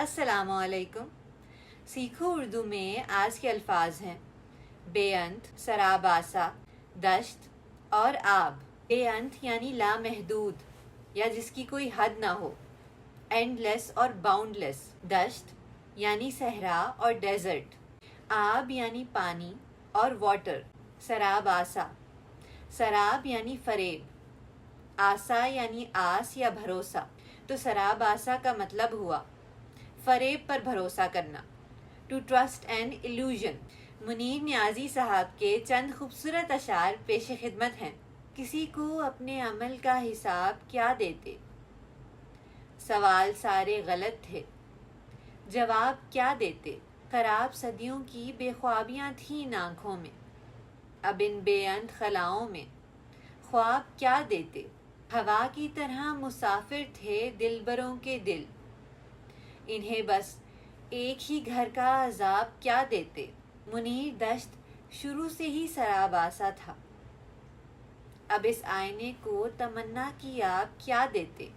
السلام علیکم۔ سیکھو اردو میں آج کے الفاظ ہیں بے انت، سراب آسا، دشت اور آب۔ بے انت یعنی لامحدود یا جس کی کوئی حد نہ ہو، اینڈ لیس اور باؤنڈ لیس۔ دشت یعنی صحرا اور ڈیزرٹ۔ آب یعنی پانی اور واٹر۔ سراب آسا، سراب یعنی فریب، آسا یعنی آس یا بھروسہ۔ تو سراب آسا کا مطلب ہوا فریب پر بھروسہ کرنا، to trust an illusion۔ Munir Niazi صاحب کے چند خوبصورت اشعار پیش خدمت ہیں۔ کسی کو اپنے عمل کا حساب کیا دیتے، سوال سارے غلط تھے، جواب کیا دیتے۔ خراب صدیوں کی بے خوابیاں تھیں آنکھوں میں، اب ان بے انت خلاؤں میں خواب کیا دیتے۔ ہوا کی طرح مسافر تھے دلبروں کے دل، انہیں بس ایک ہی گھر کا عذاب کیا دیتے۔ منیر دشت شروع سے ہی سراب آسا تھا، اب اس آئینے کو تمنا کی آپ کیا دیتے۔